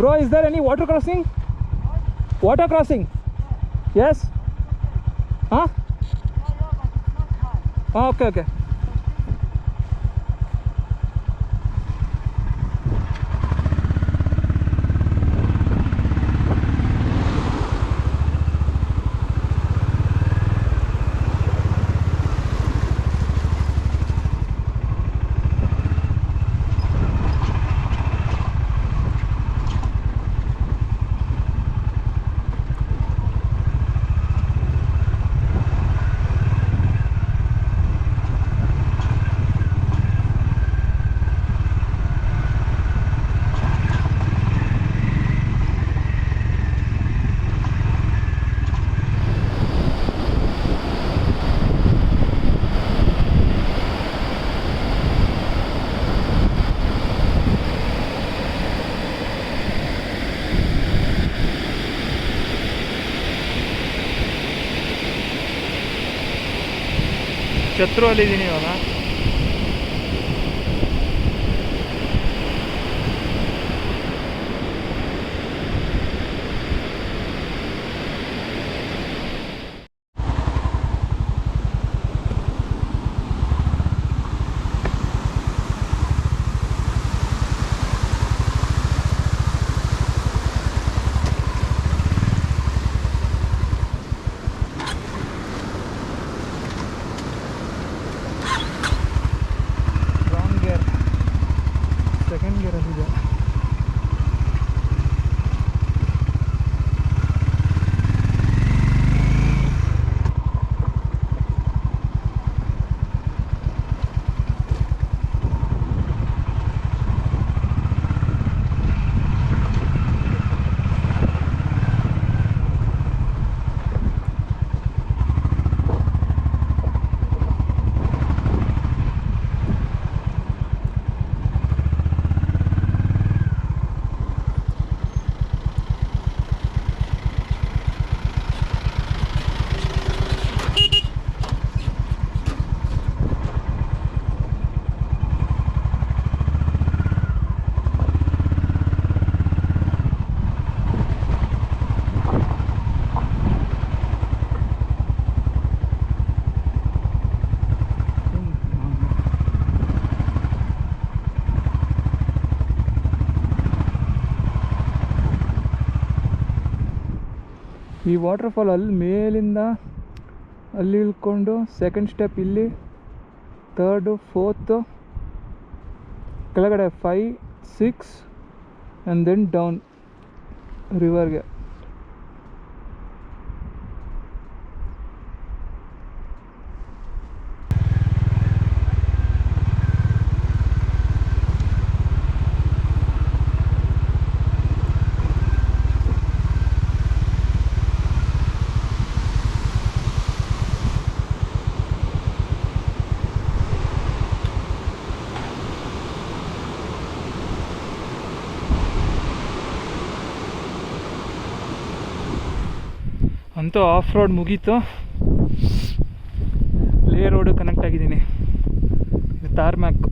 Bro, is there any water crossing? Water crossing? Yes? Huh? Oh, okay, okay. ಛತ್ರು ಅಲ್ಲಿದ್ದೀನಿ ಇವಾಗ. ಈ waterfall ಅಲ್ಲಿ ಮೇಲಿಂದ ಅಲ್ಲಿ ಇಳ್ಕೊಂಡು ಸೆಕೆಂಡ್ ಸ್ಟೆಪ್ ಇಲ್ಲಿ, ಥರ್ಡು, ಫೋರ್ತು, ಕೆಳಗಡೆ 5, 6 ಆ್ಯಂಡ್ ದೆನ್ ಡೌನ್ ರಿವರ್ಗೆ. ಅಂತೂ ಆಫ್ ರೋಡ್ ಮುಗೀತು. ಲೇ ರೋಡು ಕನೆಕ್ಟ್ ಆಗಿದ್ದೀನಿ. ಇದು ತಾರ್ಮ್ಯಾಕ್.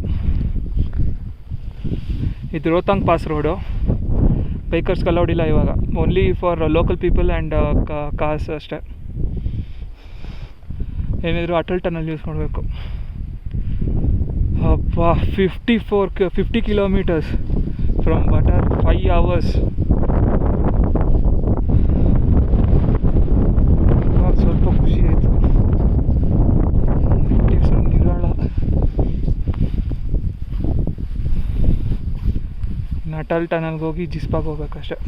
ಇದು ರೋಹ್ತಾಂಗ್ ಪಾಸ್ ರೋಡು. ಬೈಕರ್ಸ್ಗೆ ಅಲೌಡ್ ಇಲ್ಲ ಇವಾಗ, only for local people and cars ಅಷ್ಟೇ. ಏನಿದ್ರು ಅಟಲ್ ಟನಲ್ ಯೂಸ್ ಮಾಡಬೇಕು. ಅಪ್ಪ 50 ಕಿಲೋಮೀಟರ್ಸ್ ಫ್ರಮ್ ಬಟರ್, 5 hours. ಸ್ವಲ್ಪ ಖುಷಿ ಆಯಿತು. ನಿರಾಳ. ಅಟಲ್ ಟನಲ್ಗೆ ಹೋಗಿ ಜಿಸ್ಪಾಗೆ ಹೋಗ್ಬೇಕಷ್ಟೆ.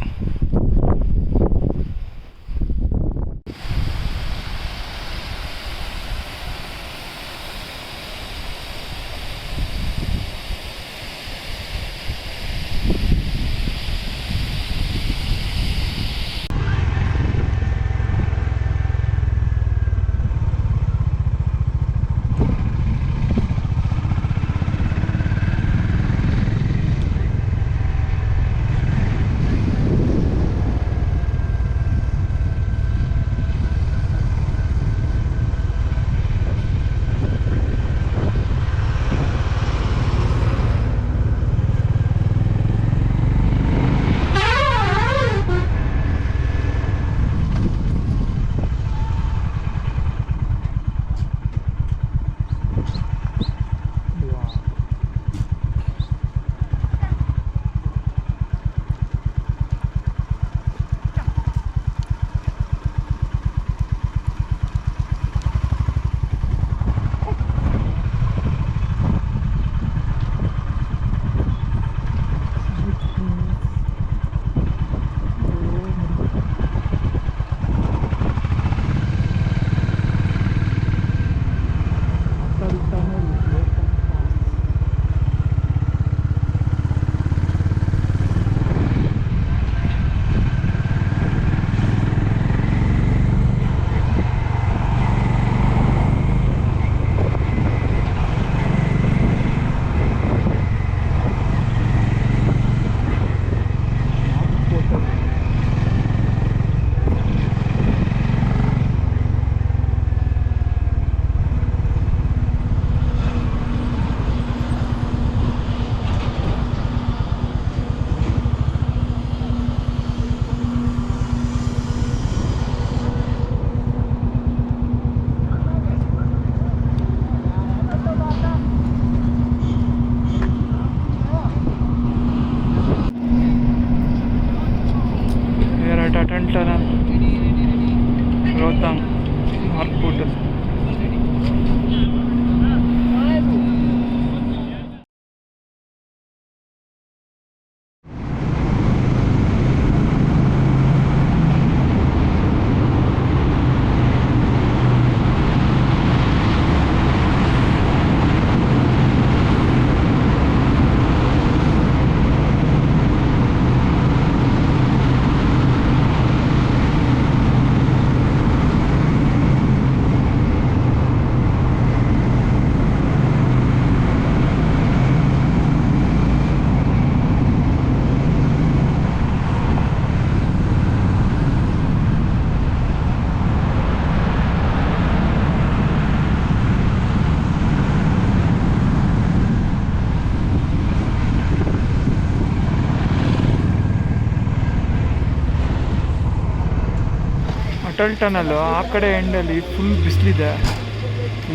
ಅಟಲ್ ಟನಲ್ಲು ಆ ಕಡೆ ಎಂಡಲ್ಲಿ ಫುಲ್ ಬಿಸಿಲಿದೆ.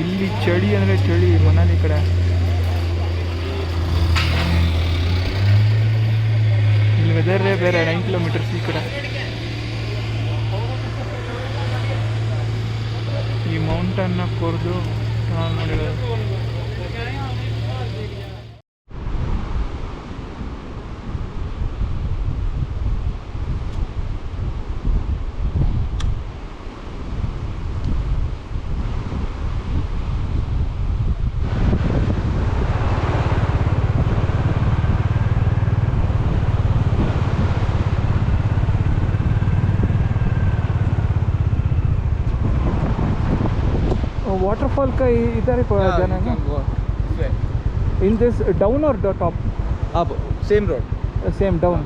ಇಲ್ಲಿ ಚಳಿ ಅಂದರೆ ಚಳಿ ಮನಾಲಿ ಕಡೆ. ಇಲ್ಲಿ ವೆದರೇ ಬೇರೆ. 9 ಕಿಲೋಮೀಟರ್ಸ್ ಈ ಕಡೆ. ಈ ಮೌಂಟನ್ನ ಕೊರೆದು ಟನಲ್ ಮಾಡಿರೋದು. वाटरफॉल का इधर ही जाना है इन दिस डाउन और top up same road same down.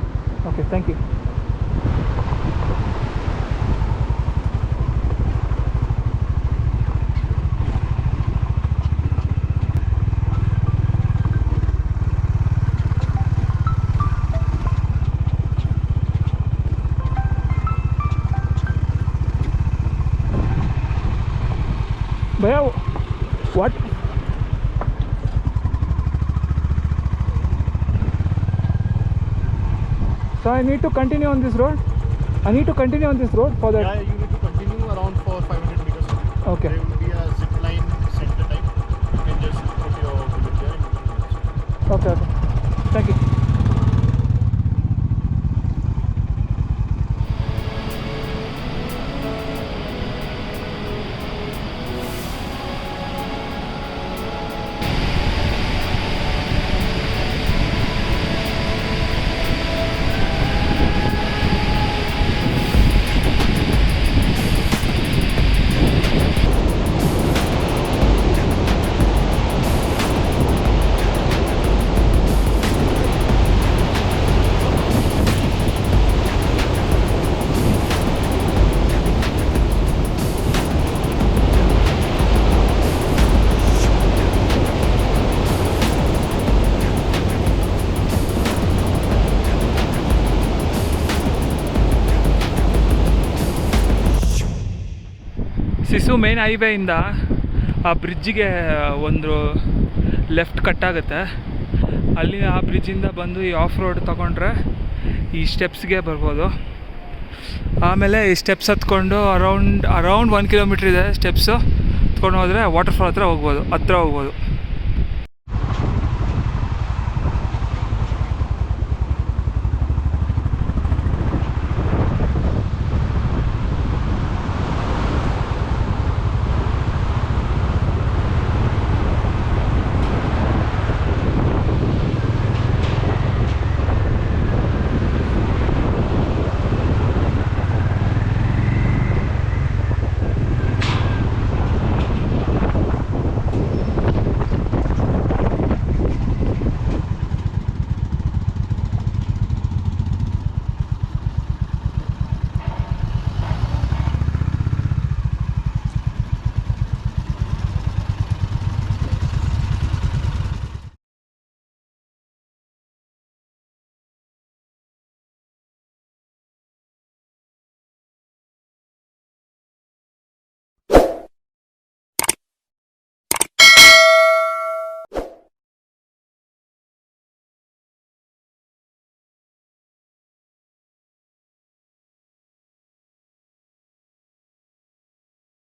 Okay thank you. भैया what so I need to continue on this road. I need to continue on this road for that. Yeah, you need to continue around for 500 meters. Okay. There will be a zip line center type. You can just put your bullet there. Okay thank you. ಸಿಸು main ಹೈವೇಯಿಂದ ಆ ಬ್ರಿಡ್ಜಿಗೆ ಒಂದು left ಕಟ್ಟಾಗುತ್ತೆ. ಅಲ್ಲಿ ಆ ಬ್ರಿಡ್ಜಿಂದ ಬಂದು ಈ of road ತೊಗೊಂಡ್ರೆ ಈ ಸ್ಟೆಪ್ಸ್ಗೆ ಬರ್ಬೋದು. ಆಮೇಲೆ ಈ ಸ್ಟೆಪ್ಸ್ ಹತ್ಕೊಂಡು ಅರೌಂಡ್ 1 ಕಿಲೋಮೀಟ್ರ್ ಇದೆ ಸ್ಟೆಪ್ಸು ಹತ್ಕೊಂಡು ಹೋದರೆ ವಾಟರ್ಫಾಲ್ ಹತ್ರ ಹೋಗ್ಬೋದು.